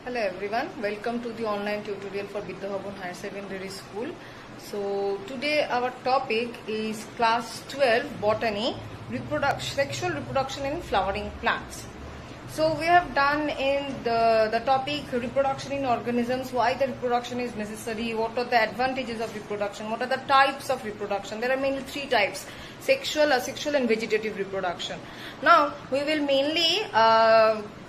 Hello everyone, welcome to the online tutorial for Vidya Bhavan Higher Secondary School. So today our topic is class 12 botany, sexual reproduction in flowering plants. So we have done in the topic reproduction in organisms, why the reproduction is necessary, what are the advantages of reproduction, what are the types of reproduction. There are mainly three types: sexual, asexual and vegetative reproduction. Now we will mainly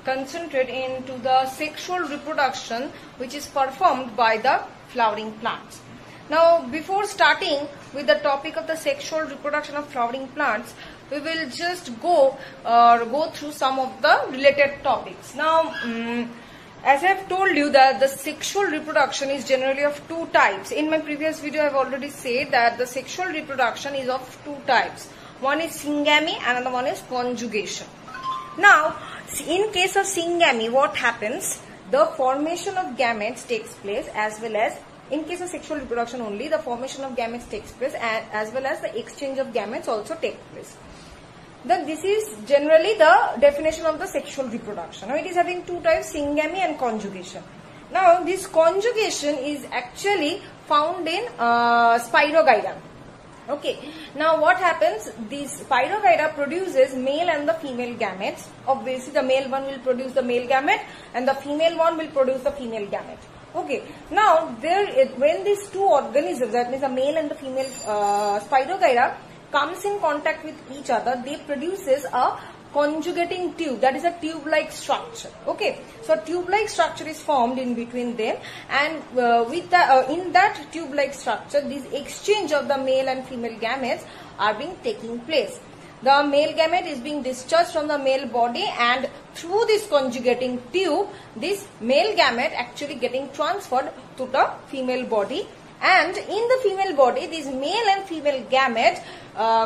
concentrate into the sexual reproduction which is performed by the flowering plants. Now before starting with the topic of the sexual reproduction of flowering plants, we will just go through some of the related topics. Now as I have told you that the sexual reproduction is generally of two types. In my previous video I have already said that the sexual reproduction is of two types. One is syngamy, another one is conjugation. Now in case of syngamy, what happens? The formation of gametes takes place, as well as in case of sexual reproduction only, the formation of gametes takes place, as well as the exchange of gametes also takes place. Then this is generally the definition of the sexual reproduction. Now it is having two types, syngamy and conjugation. Now this conjugation is actually found in Spirogyra. Okay, now what happens? This Spirogyra produces male and the female gametes. Obviously the male one will produce the male gamete and the female one will produce the female gamete. Okay, now when these two organisms, that means the male and the female Spirogyra, comes in contact with each other, they produces a conjugating tube, that is a tube-like structure. Okay, so a tube-like structure is formed in between them, and in that tube-like structure, this exchange of the male and female gametes are being taking place. The male gamete is being discharged from the male body, and through this conjugating tube, this male gamete actually getting transferred to the female body, and in the female body, this male and female gamete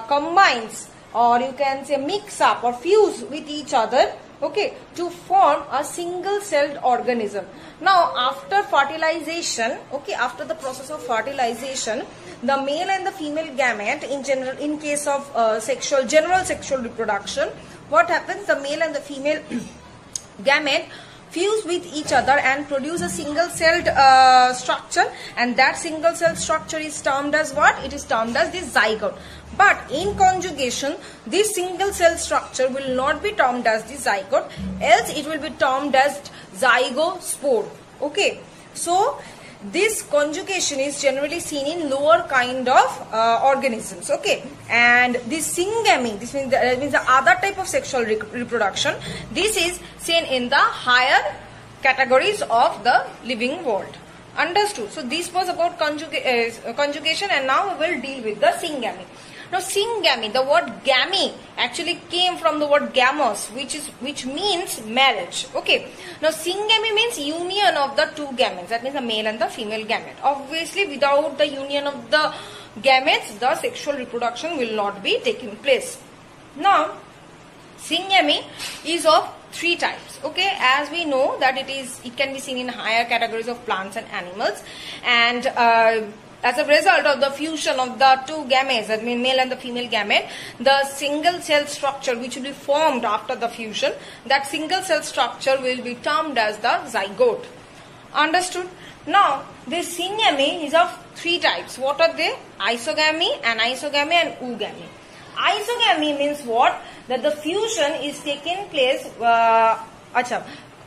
combines, or you can say mix up or fuse with each other, okay, to form a single-celled organism. Now after fertilization, okay, after the process of fertilization, the male and the female gamete, in case of general sexual reproduction, what happens? The male and the female gamete fuse with each other and produce a single-celled structure, and that single-celled structure is termed as what? It is termed as the zygote. But in conjugation, this single-cell structure will not be termed as the zygote, else it will be termed as zygospore. Okay, so this conjugation is generally seen in lower kind of organisms. Okay, and this syngamy, this means the other type of sexual reproduction, this is seen in the higher categories of the living world. Understood? So this was about conjugation, and now we will deal with the syngamy. Now syngamy, the word gamy actually came from the word gamos, which means marriage. Okay. Now syngamy means union of the two gametes, that means the male and the female gamete. Obviously without the union of the gametes, the sexual reproduction will not be taking place. Now syngamy is of three types. Okay, as we know that it can be seen in higher categories of plants and animals, and as a result of the fusion of the two gametes, that means male and the female gamete, the single cell structure which will be formed after the fusion, that single cell structure will be termed as the zygote. Understood? Now this syngamy is of three types. What are they? Isogamy, anisogamy and oogamy. Isogamy means what? That the fusion is taking place.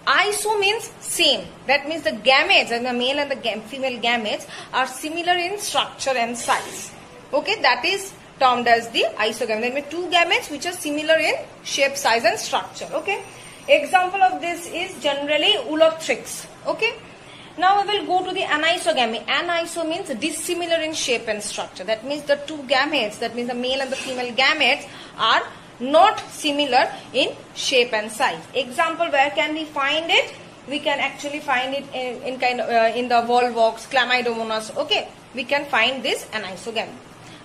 Iso means same. That means the gametes, and the male and the female gametes are similar in structure and size. Okay, that is termed as the isogamy. There may be two gametes which are similar in shape, size and structure. Okay, example of this is generally Ulothrix. Okay, now we will go to the anisogamy. Aniso means dissimilar in shape and structure. That means the two gametes, that means the male and the female gametes, are not similar in shape and size. Example, where can we find it? We can actually find it in the Volvox, Chlamydomonas. Okay, we can find this anisogamy.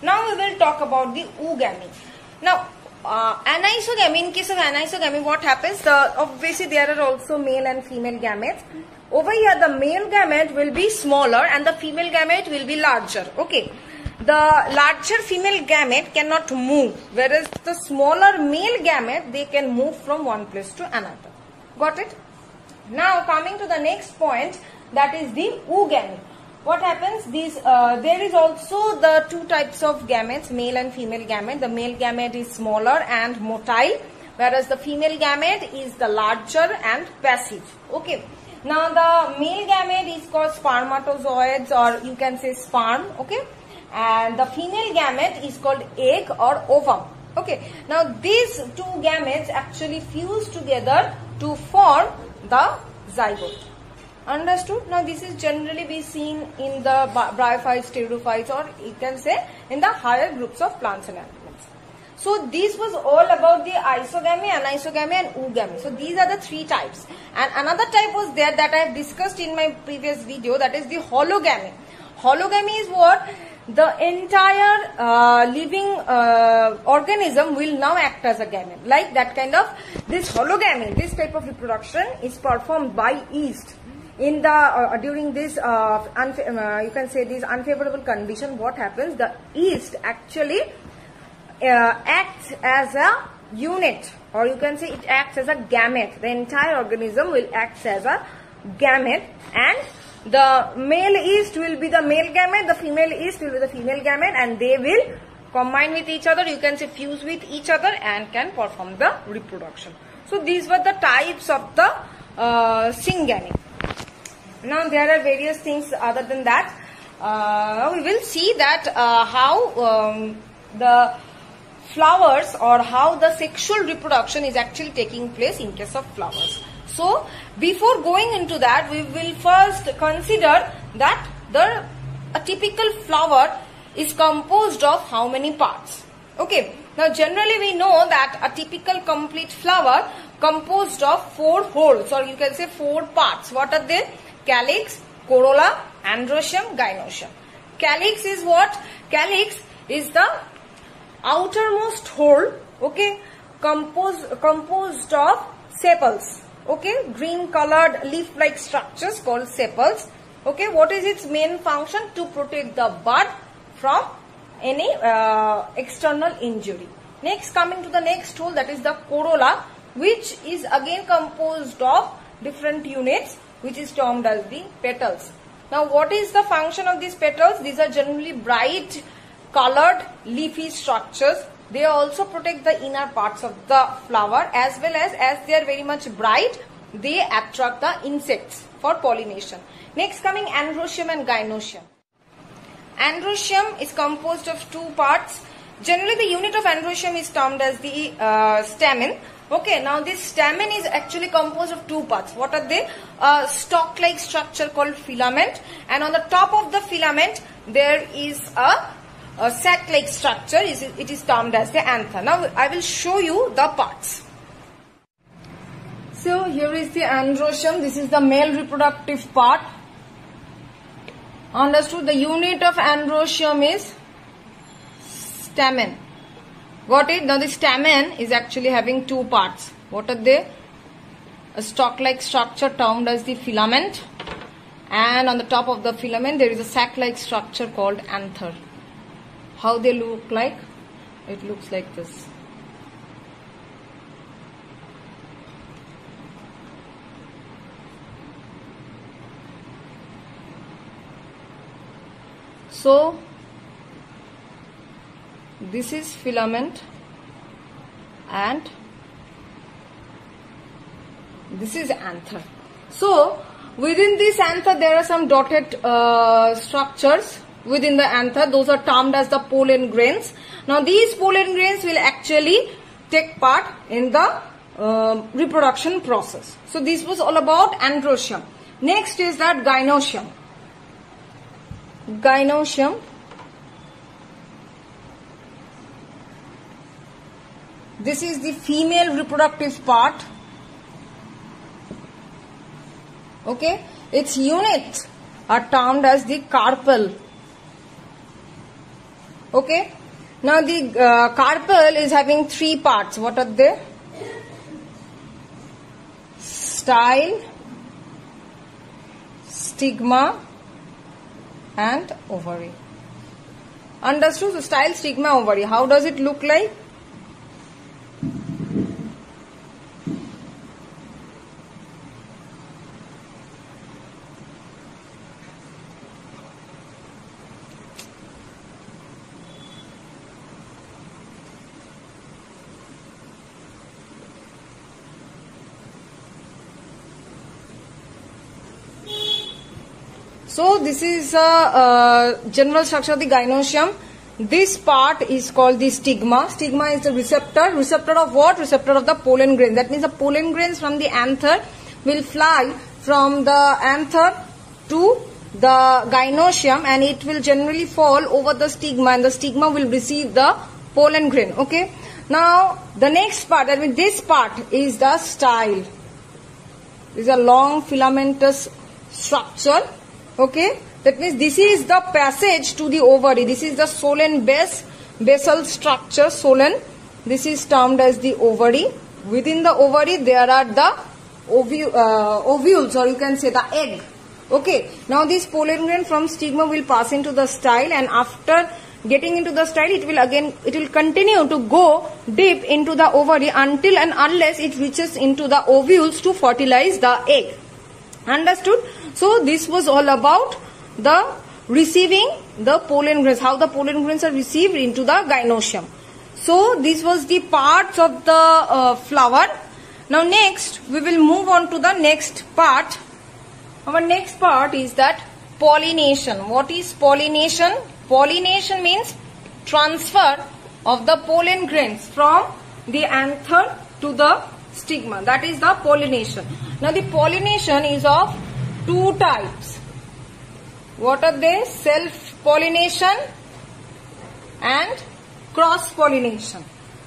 Now we will talk about the oogamy. Now anisogamy, in case of anisogamy, what happens? Obviously there are also male and female gametes. Over here the male gamete will be smaller and the female gamete will be larger. Okay, the larger female gamete cannot move, whereas the smaller male gamete, they can move from one place to another. Got it? Now coming to the next point, that is the oogamy. What happens? There is also the two types of gametes, male and female gamete. The male gamete is smaller and motile, whereas the female gamete is the larger and passive. Okay. Now the male gamete is called spermatozoids, or you can say sperm. Okay. And the female gamete is called egg or ovum. Okay. Now these two gametes actually fuse together to form the zygote. Understood? Now this is generally be seen in the bryophytes, pteridophytes, or you can say in the higher groups of plants and animals. So this was all about the isogamy, anisogamy and oogamy. So these are the three types. And another type was there that I have discussed in my previous video, that is the hologamy. Hologamy is what? The entire living organism will now act as a gamete. Like that kind of, this hologamy, this type of reproduction is performed by yeast. In the during this you can say this unfavorable condition, what happens? The yeast actually acts as a unit, or you can say it acts as a gamete. The entire organism will act as a gamete, and the male yeast will be the male gamete, the female yeast will be the female gamete, and they will combine with each other, you can say fuse with each other, and can perform the reproduction. So these were the types of the syngamy. Now there are various things other than that. We will see that how the flowers, or how the sexual reproduction is actually taking place in case of flowers. So before going into that, we will first consider that a typical flower is composed of how many parts. Okay. Now generally we know that a typical complete flower composed of 4 wholes, or you can say 4 parts. What are they? Calyx, corolla, androecium, gynoecium. Calyx is what? Calyx is the outermost whole, okay, composed of sepals, okay, green colored leaf like structures called sepals. Okay, what is its main function? To protect the bud from any external injury. Next, coming to the next whole, that is the corolla, which is again composed of different units, which is termed as the petals. Now what is the function of these petals? These are generally bright colored leafy structures. They also protect the inner parts of the flower, as well as they are very much bright, they attract the insects for pollination. Next, coming androecium and gynoecium. Androecium is composed of 2 parts. Generally the unit of androecium is termed as the stamen. Okay, now this stamen is actually composed of 2 parts. What are they? A stalk-like structure called filament, and on the top of the filament there is a sac-like structure. It is termed as the anther. Now I will show you the parts. So here is the androecium. This is the male reproductive part. Understood? The unit of androecium is stamen. Got it? Now the stamen is actually having 2 parts. What are they? A stalk-like structure termed as the filament, and on the top of the filament there is a sac-like structure called anther. How they look like? It looks like this. So this is filament and this is anther. So within this anther there are some dotted structures within the anther. Those are termed as the pollen grains. Now these pollen grains will actually take part in the reproduction process. So this was all about androecium. Next is that gynoecium. Gynoecium. This is the female reproductive part. Okay, its units are termed as the carpel. Okay, now the carpel is having 3 parts. What are they? Style, stigma and ovary. Understood? So style, stigma, ovary. How does it look like? So this is a general structure of the gynoecium. This part is called the stigma. Stigma is the receptor. Receptor of what? Receptor of the pollen grain. That means the pollen grains from the anther will fly from the anther to the gynoecium, and it will generally fall over the stigma, and the stigma will receive the pollen grain. Okay. Now the next part, that means this part is the style. This is a long filamentous structure. Okay. That means this is the passage to the ovary. This is the solen base, basal structure, solen. This is termed as the ovary. Within the ovary there are the ovules, or you can say the egg. Okay. Now this pollen grain from stigma will pass into the style, and after getting into the style, it will continue to go deep into the ovary until and unless it reaches into the ovules to fertilize the egg. Understood? So this was all about the receiving the pollen grains, how the pollen grains are received into the gynoecium. So this was the parts of the flower. Now next we will move on to the next part. Our next part is that pollination. What is pollination? Pollination means transfer of the pollen grains from the anther to the stigma. That is the pollination. Now the pollination is of two types. What are they? Self-pollination and cross-pollination.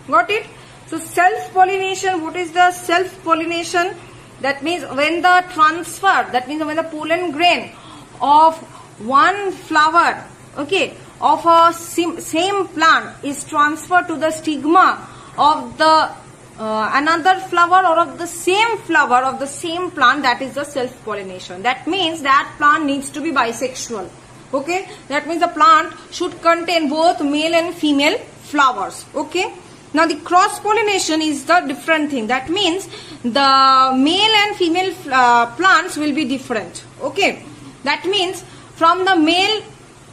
Got it? So self-pollination, what is the self-pollination? That means when the transfer, that means when the pollen grain of one flower, okay, of a same plant is transferred to the stigma of the another flower, or of the same flower of the same plant, that is the self-pollination. That means that plant needs to be bisexual. Okay, that means the plant should contain both male and female flowers. Okay. Now the cross-pollination is the different thing. That means the male and female plants will be different. Okay. That means from the male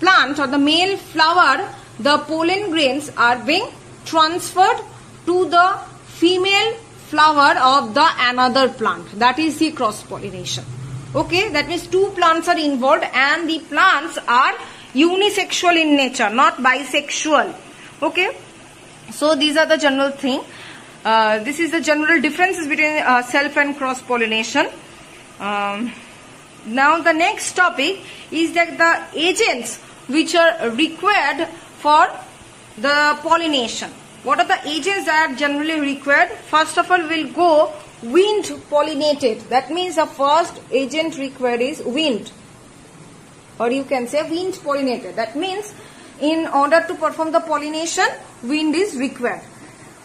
plant or the male flower, the pollen grains are being transferred to the female flower of the another plant. That is the cross-pollination. Okay, that means two plants are involved, and the plants are unisexual in nature, not bisexual. Okay, so these are the general thing. This is the general differences between self and cross-pollination. Now the next topic is that the agents which are required for the pollination. What are the agents that are generally required? First of all, we'll go wind pollinated. That means the first agent required is wind, or you can say wind pollinated. That means in order to perform the pollination, wind is required.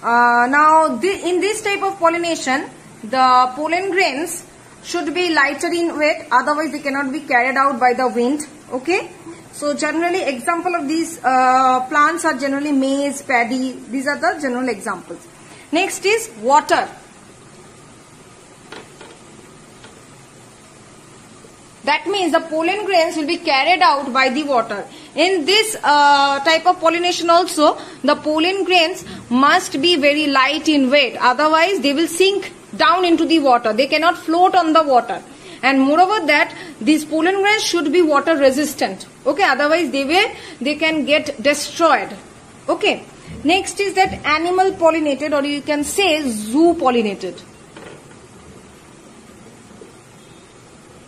Now in this type of pollination, the pollen grains should be lighter in weight, otherwise they cannot be carried out by the wind. Okay. So generally example of these plants are generally maize, paddy. These are the general examples. Next is water. That means the pollen grains will be carried out by the water. In this type of pollination also, the pollen grains must be very light in weight. Otherwise they will sink down into the water. They cannot float on the water. And moreover that, these pollen grains should be water resistant. Okay, otherwise they can get destroyed. Okay. Next is that animal pollinated, or you can say zoo pollinated.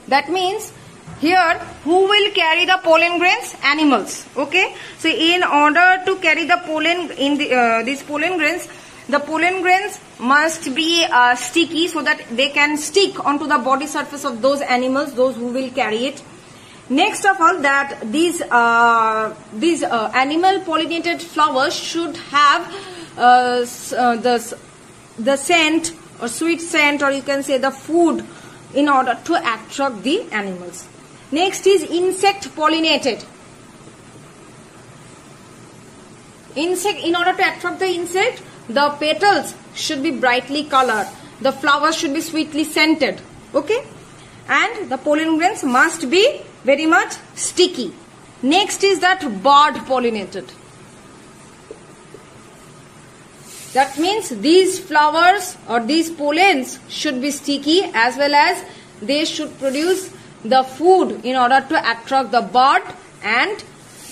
That means here who will carry the pollen grains? Animals. Okay. So in order to carry the pollen in these pollen grains, the pollen grains must be sticky, so that they can stick onto the body surface of those animals, those who will carry it. Next of all, that these animal pollinated flowers should have the scent or sweet scent, or you can say the food, in order to attract the animals. Next is insect pollinated. In order to attract the insect, the petals should be brightly colored. The flowers should be sweetly scented. Okay. And the pollen grains must be very much sticky. Next is that bird pollinated. That means these flowers or these pollens should be sticky, as well as they should produce the food in order to attract the bird, and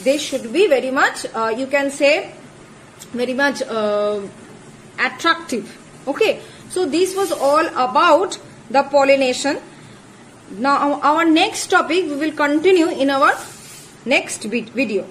they should be very much, you can say, very much attractive. Okay, so this was all about the pollination. Now our next topic we will continue in our next video.